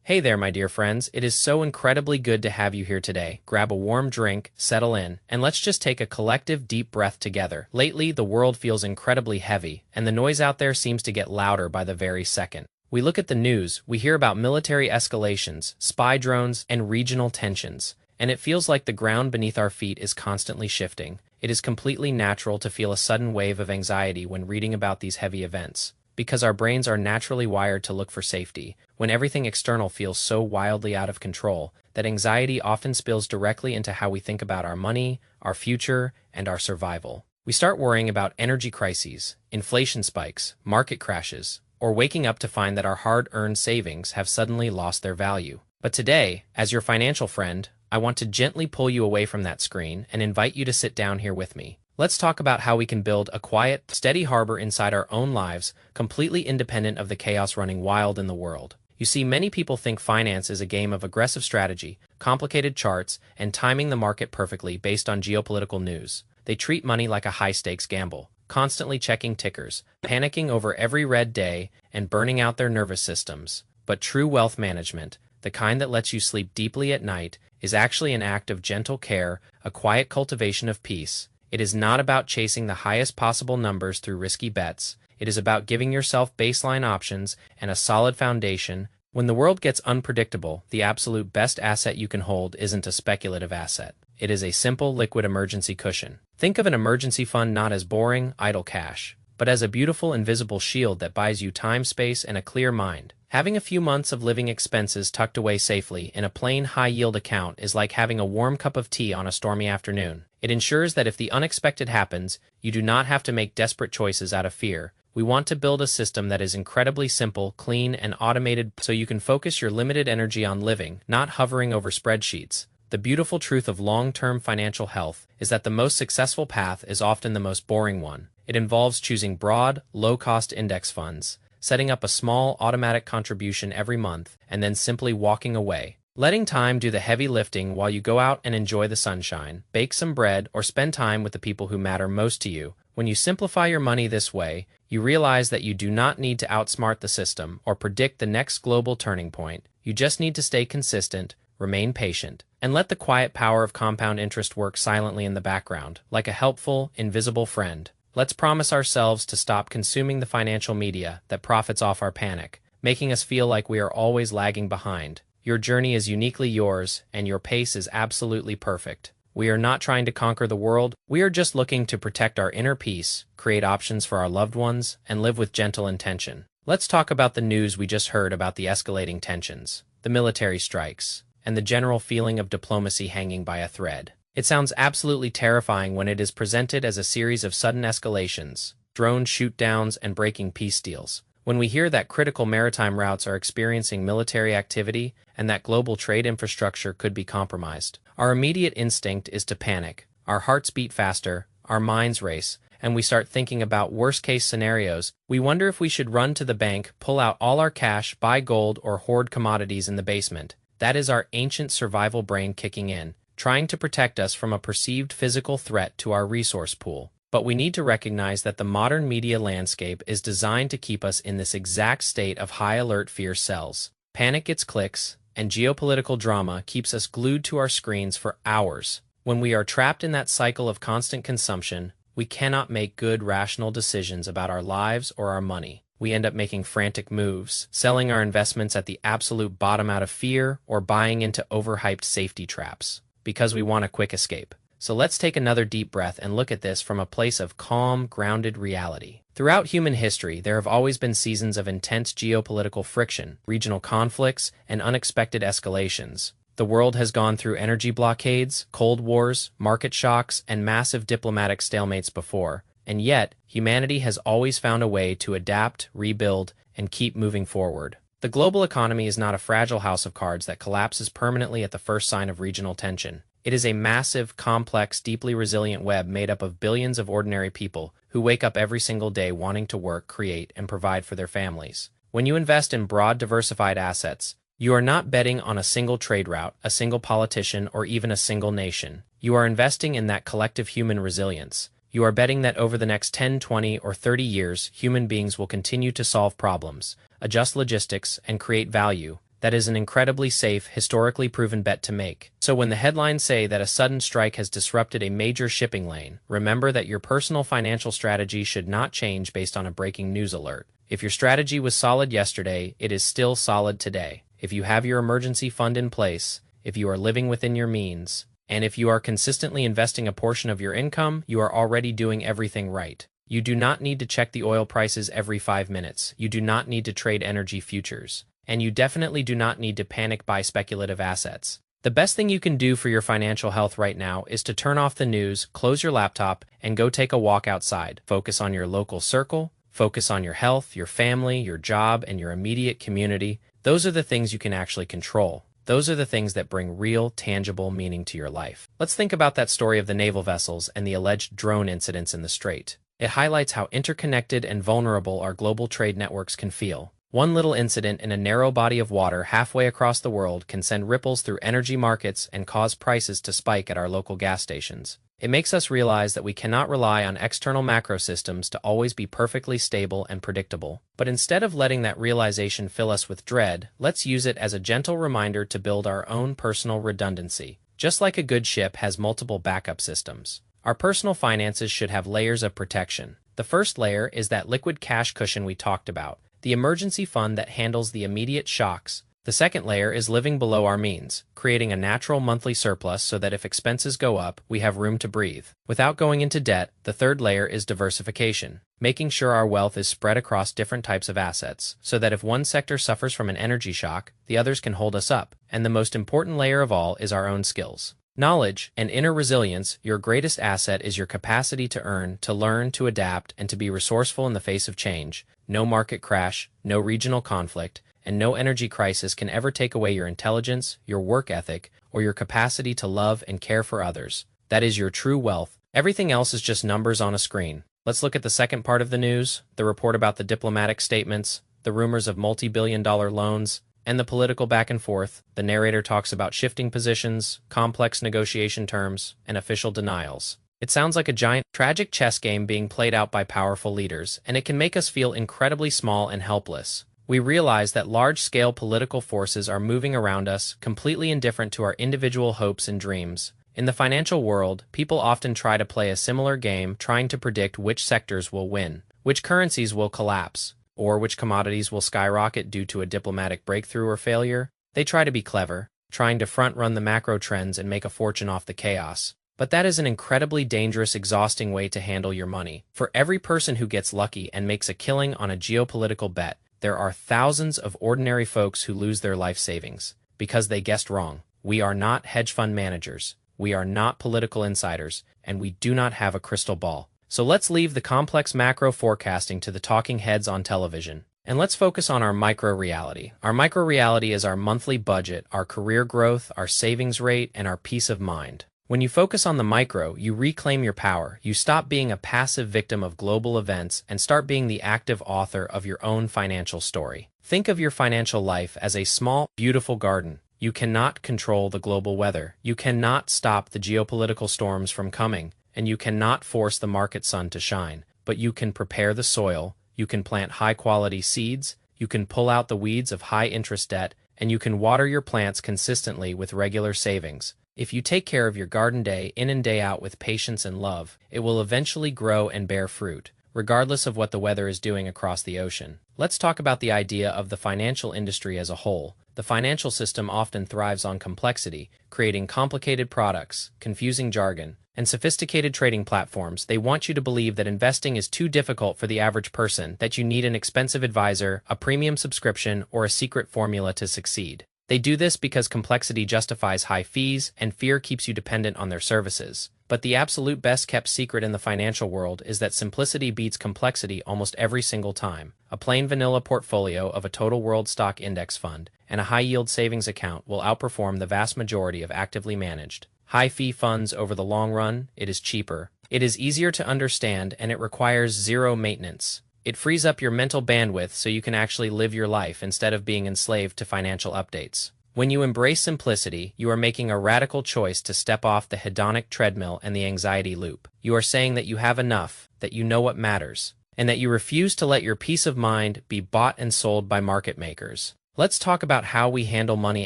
Hey there, my dear friends. It is so incredibly good to have you here today. Grab a warm drink, settle in, and let's just take a collective deep breath together. Lately, the world feels incredibly heavy, and the noise out there seems to get louder by the very second. We look at the news, we hear about military escalations, spy drones, and regional tensions, and it feels like the ground beneath our feet is constantly shifting. It is completely natural to feel a sudden wave of anxiety when reading about these heavy events, because our brains are naturally wired to look for safety. When everything external feels so wildly out of control, that anxiety often spills directly into how we think about our money, our future, and our survival. We start worrying about energy crises, inflation spikes, market crashes, or waking up to find that our hard-earned savings have suddenly lost their value. But today, as your financial friend, I want to gently pull you away from that screen and invite you to sit down here with me. Let's talk about how we can build a quiet, steady harbor inside our own lives, completely independent of the chaos running wild in the world. You see, many people think finance is a game of aggressive strategy, complicated charts, and timing the market perfectly based on geopolitical news. They treat money like a high-stakes gamble, constantly checking tickers, panicking over every red day, and burning out their nervous systems. But true wealth management, the kind that lets you sleep deeply at night, is actually an act of gentle care, a quiet cultivation of peace. It is not about chasing the highest possible numbers through risky bets. It is about giving yourself baseline options and a solid foundation. When the world gets unpredictable, the absolute best asset you can hold isn't a speculative asset. It is a simple, liquid emergency cushion. Think of an emergency fund not as boring, idle cash, but as a beautiful, invisible shield that buys you time, space, and a clear mind. Having a few months of living expenses tucked away safely in a plain, high-yield account is like having a warm cup of tea on a stormy afternoon. It ensures that if the unexpected happens, you do not have to make desperate choices out of fear. We want to build a system that is incredibly simple, clean, and automated so you can focus your limited energy on living, not hovering over spreadsheets. The beautiful truth of long-term financial health is that the most successful path is often the most boring one. It involves choosing broad, low-cost index funds, setting up a small automatic contribution every month, and then simply walking away. Letting time do the heavy lifting while you go out and enjoy the sunshine, bake some bread, or spend time with the people who matter most to you. When you simplify your money this way, you realize that you do not need to outsmart the system or predict the next global turning point. You just need to stay consistent, remain patient, and let the quiet power of compound interest work silently in the background, like a helpful, invisible friend. Let's promise ourselves to stop consuming the financial media that profits off our panic, making us feel like we are always lagging behind. Your journey is uniquely yours, and your pace is absolutely perfect. We are not trying to conquer the world, we are just looking to protect our inner peace, create options for our loved ones, and live with gentle intention. Let's talk about the news we just heard about the escalating tensions, the military strikes, and the general feeling of diplomacy hanging by a thread. It sounds absolutely terrifying when it is presented as a series of sudden escalations, drone shoot-downs, and breaking peace deals. When we hear that critical maritime routes are experiencing military activity and that global trade infrastructure could be compromised, our immediate instinct is to panic. Our hearts beat faster, our minds race, and we start thinking about worst-case scenarios. We wonder if we should run to the bank, pull out all our cash, buy gold, or hoard commodities in the basement. That is our ancient survival brain kicking in, trying to protect us from a perceived physical threat to our resource pool. But we need to recognize that the modern media landscape is designed to keep us in this exact state of high-alert fear cells. Panic gets clicks, and geopolitical drama keeps us glued to our screens for hours. When we are trapped in that cycle of constant consumption, we cannot make good, rational decisions about our lives or our money. We end up making frantic moves, selling our investments at the absolute bottom out of fear, or buying into overhyped safety traps, because we want a quick escape. So let's take another deep breath and look at this from a place of calm, grounded reality. Throughout human history, there have always been seasons of intense geopolitical friction, regional conflicts, and unexpected escalations. The world has gone through energy blockades, cold wars, market shocks, and massive diplomatic stalemates before, and yet, humanity has always found a way to adapt, rebuild, and keep moving forward. The global economy is not a fragile house of cards that collapses permanently at the first sign of regional tension. It is a massive, complex, deeply resilient web made up of billions of ordinary people who wake up every single day wanting to work, create, and provide for their families. When you invest in broad, diversified assets, you are not betting on a single trade route, a single politician, or even a single nation. You are investing in that collective human resilience. You are betting that over the next 10, 20, or 30 years, human beings will continue to solve problems, adjust logistics, and create value. That is an incredibly safe, historically proven bet to make. So when the headlines say that a sudden strike has disrupted a major shipping lane, remember that your personal financial strategy should not change based on a breaking news alert. If your strategy was solid yesterday, it is still solid today. If you have your emergency fund in place, if you are living within your means, and if you are consistently investing a portion of your income, you are already doing everything right. You do not need to check the oil prices every 5 minutes. You do not need to trade energy futures. And you definitely do not need to panic buy speculative assets. The best thing you can do for your financial health right now is to turn off the news, close your laptop, and go take a walk outside. Focus on your local circle, focus on your health, your family, your job, and your immediate community. Those are the things you can actually control. Those are the things that bring real, tangible meaning to your life. Let's think about that story of the naval vessels and the alleged drone incidents in the Strait. It highlights how interconnected and vulnerable our global trade networks can feel. One little incident in a narrow body of water halfway across the world can send ripples through energy markets and cause prices to spike at our local gas stations. It makes us realize that we cannot rely on external macro systems to always be perfectly stable and predictable. But instead of letting that realization fill us with dread, let's use it as a gentle reminder to build our own personal redundancy. Just like a good ship has multiple backup systems, our personal finances should have layers of protection. The first layer is that liquid cash cushion we talked about, the emergency fund that handles the immediate shocks. The second layer is living below our means, creating a natural monthly surplus so that if expenses go up, we have room to breathe. Without going into debt, the third layer is diversification, making sure our wealth is spread across different types of assets, so that if one sector suffers from an energy shock, the others can hold us up. And the most important layer of all is our own skills. Knowledge and inner resilience. Your greatest asset is your capacity to earn, to learn, to adapt, and to be resourceful in the face of change. No market crash, no regional conflict, and no energy crisis can ever take away your intelligence, your work ethic, or your capacity to love and care for others. That is your true wealth. Everything else is just numbers on a screen. Let's look at the second part of the news, the report about the diplomatic statements, the rumors of multi-billion-dollar loans, and the political back and forth. The narrator talks about shifting positions, complex negotiation terms, and official denials. It sounds like a giant, tragic chess game being played out by powerful leaders, and it can make us feel incredibly small and helpless. We realize that large-scale political forces are moving around us, completely indifferent to our individual hopes and dreams. In the financial world, people often try to play a similar game, trying to predict which sectors will win, which currencies will collapse, or which commodities will skyrocket due to a diplomatic breakthrough or failure. They try to be clever, trying to front-run the macro trends and make a fortune off the chaos. But that is an incredibly dangerous, exhausting way to handle your money. For every person who gets lucky and makes a killing on a geopolitical bet, there are thousands of ordinary folks who lose their life savings because they guessed wrong. We are not hedge fund managers, we are not political insiders, and we do not have a crystal ball. So let's leave the complex macro forecasting to the talking heads on television, and let's focus on our micro-reality. Our micro-reality is our monthly budget, our career growth, our savings rate, and our peace of mind. When you focus on the micro, you reclaim your power. You stop being a passive victim of global events and start being the active author of your own financial story. Think of your financial life as a small, beautiful garden. You cannot control the global weather. You cannot stop the geopolitical storms from coming, and you cannot force the market sun to shine. But you can prepare the soil, you can plant high-quality seeds, you can pull out the weeds of high-interest debt, and you can water your plants consistently with regular savings. If you take care of your garden day in and day out with patience and love, it will eventually grow and bear fruit, regardless of what the weather is doing across the ocean. Let's talk about the idea of the financial industry as a whole. The financial system often thrives on complexity, creating complicated products, confusing jargon, and sophisticated trading platforms. They want you to believe that investing is too difficult for the average person, that you need an expensive advisor, a premium subscription, or a secret formula to succeed. They do this because complexity justifies high fees and fear keeps you dependent on their services. But the absolute best-kept secret in the financial world is that simplicity beats complexity almost every single time. A plain vanilla portfolio of a total world stock index fund and a high-yield savings account will outperform the vast majority of actively managed, high-fee funds over the long run. It is cheaper, it is easier to understand, and it requires zero maintenance. It frees up your mental bandwidth so you can actually live your life instead of being enslaved to financial updates. When you embrace simplicity, you are making a radical choice to step off the hedonic treadmill and the anxiety loop. You are saying that you have enough, that you know what matters, and that you refuse to let your peace of mind be bought and sold by market makers. Let's talk about how we handle money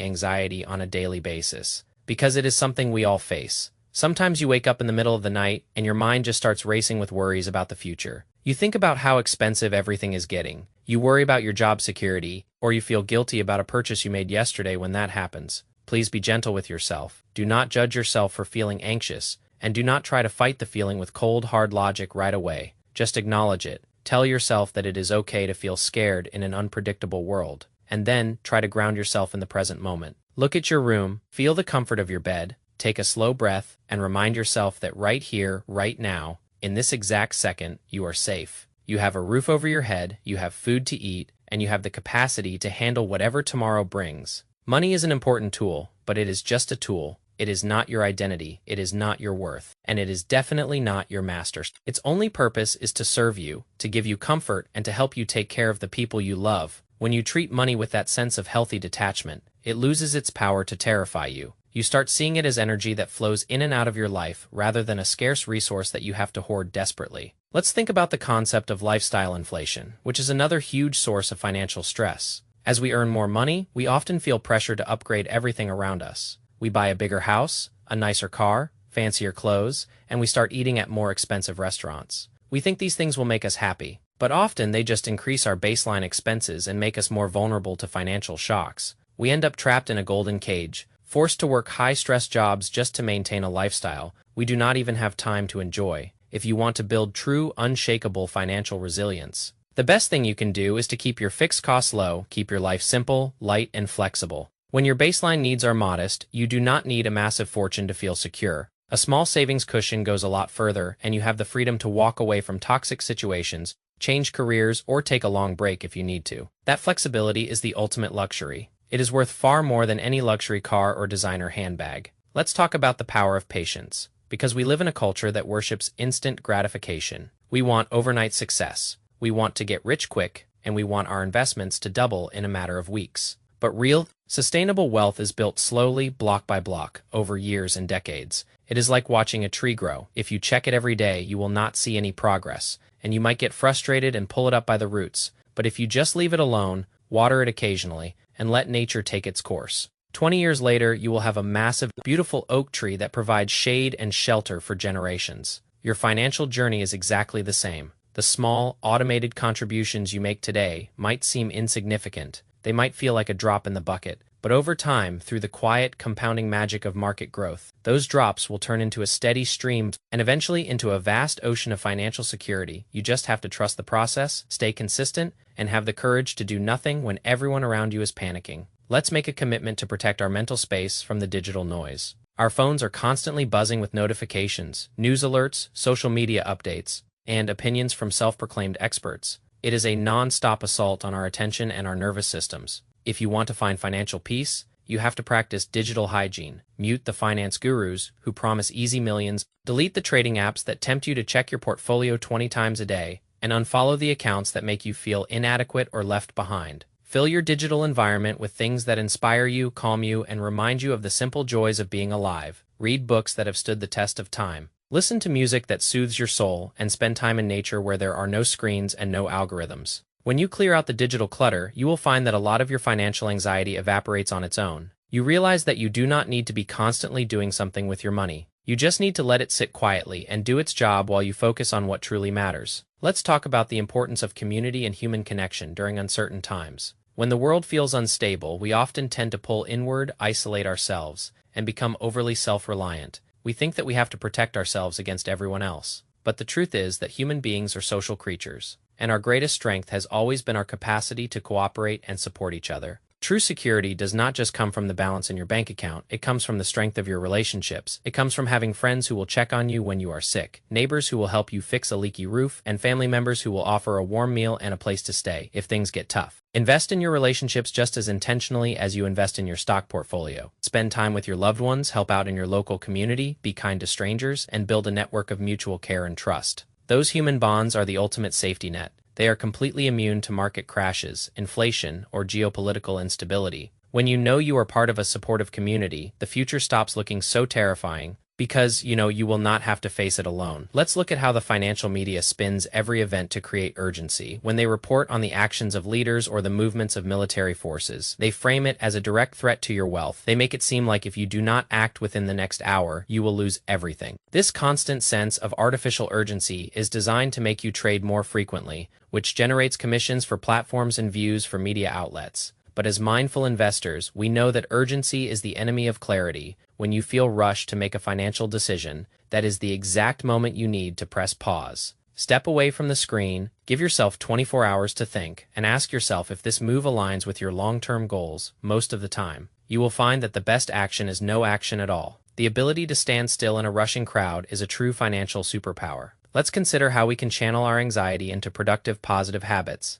anxiety on a daily basis, because it is something we all face. Sometimes you wake up in the middle of the night and your mind just starts racing with worries about the future. You think about how expensive everything is getting. You worry about your job security, or you feel guilty about a purchase you made yesterday when that happens. Please be gentle with yourself. Do not judge yourself for feeling anxious, and do not try to fight the feeling with cold, hard logic right away. Just acknowledge it. Tell yourself that it is okay to feel scared in an unpredictable world, and then try to ground yourself in the present moment. Look at your room, feel the comfort of your bed, take a slow breath, and remind yourself that right here, right now, in this exact second, you are safe. You have a roof over your head, you have food to eat, and you have the capacity to handle whatever tomorrow brings. Money is an important tool, but it is just a tool. It is not your identity, it is not your worth, and it is definitely not your master. Its only purpose is to serve you, to give you comfort, and to help you take care of the people you love. When you treat money with that sense of healthy detachment, it loses its power to terrify you. You start seeing it as energy that flows in and out of your life rather than a scarce resource that you have to hoard desperately. Let's think about the concept of lifestyle inflation, which is another huge source of financial stress. As we earn more money, we often feel pressure to upgrade everything around us. We buy a bigger house, a nicer car, fancier clothes, and we start eating at more expensive restaurants. We think these things will make us happy, but often they just increase our baseline expenses and make us more vulnerable to financial shocks. We end up trapped in a golden cage, forced to work high-stress jobs just to maintain a lifestyle we do not even have time to enjoy. If you want to build true, unshakable financial resilience, the best thing you can do is to keep your fixed costs low, keep your life simple, light, and flexible. When your baseline needs are modest, you do not need a massive fortune to feel secure. A small savings cushion goes a lot further, and you have the freedom to walk away from toxic situations, change careers, or take a long break if you need to. That flexibility is the ultimate luxury. It is worth far more than any luxury car or designer handbag. Let's talk about the power of patience. Because we live in a culture that worships instant gratification. We want overnight success. We want to get rich quick, and we want our investments to double in a matter of weeks. But real, sustainable wealth is built slowly, block by block, over years and decades. It is like watching a tree grow. If you check it every day, you will not see any progress, and you might get frustrated and pull it up by the roots. But if you just leave it alone, water it occasionally, and let nature take its course, 20 years later, you will have a massive, beautiful oak tree that provides shade and shelter for generations. Your financial journey is exactly the same. The small, automated contributions you make today might seem insignificant. They might feel like a drop in the bucket. But over time, through the quiet, compounding magic of market growth, those drops will turn into a steady stream and eventually into a vast ocean of financial security. You just have to trust the process, stay consistent, and have the courage to do nothing when everyone around you is panicking. Let's make a commitment to protect our mental space from the digital noise. Our phones are constantly buzzing with notifications, news alerts, social media updates, and opinions from self-proclaimed experts. It is a non-stop assault on our attention and our nervous systems. If you want to find financial peace, you have to practice digital hygiene. Mute the finance gurus who promise easy millions, delete the trading apps that tempt you to check your portfolio 20 times a day, and unfollow the accounts that make you feel inadequate or left behind. Fill your digital environment with things that inspire you, calm you, and remind you of the simple joys of being alive. Read books that have stood the test of time. Listen to music that soothes your soul, and spend time in nature where there are no screens and no algorithms. When you clear out the digital clutter, you will find that a lot of your financial anxiety evaporates on its own. You realize that you do not need to be constantly doing something with your money. You just need to let it sit quietly and do its job while you focus on what truly matters. Let's talk about the importance of community and human connection during uncertain times. When the world feels unstable, we often tend to pull inward, isolate ourselves, and become overly self-reliant. We think that we have to protect ourselves against everyone else. But the truth is that human beings are social creatures, and our greatest strength has always been our capacity to cooperate and support each other. True security does not just come from the balance in your bank account, it comes from the strength of your relationships. It comes from having friends who will check on you when you are sick, neighbors who will help you fix a leaky roof, and family members who will offer a warm meal and a place to stay if things get tough. Invest in your relationships just as intentionally as you invest in your stock portfolio. Spend time with your loved ones, help out in your local community, be kind to strangers, and build a network of mutual care and trust. Those human bonds are the ultimate safety net. They are completely immune to market crashes, inflation, or geopolitical instability. When you know you are part of a supportive community, the future stops looking so terrifying because, you will not have to face it alone. Let's look at how the financial media spins every event to create urgency. When they report on the actions of leaders or the movements of military forces, they frame it as a direct threat to your wealth. They make it seem like if you do not act within the next hour, you will lose everything. This constant sense of artificial urgency is designed to make you trade more frequently, which generates commissions for platforms and views for media outlets. But as mindful investors, we know that urgency is the enemy of clarity. When you feel rushed to make a financial decision, that is the exact moment you need to press pause. Step away from the screen, give yourself 24 hours to think, and ask yourself if this move aligns with your long-term goals. Most of the time, you will find that the best action is no action at all. The ability to stand still in a rushing crowd is a true financial superpower. Let's consider how we can channel our anxiety into productive, positive habits.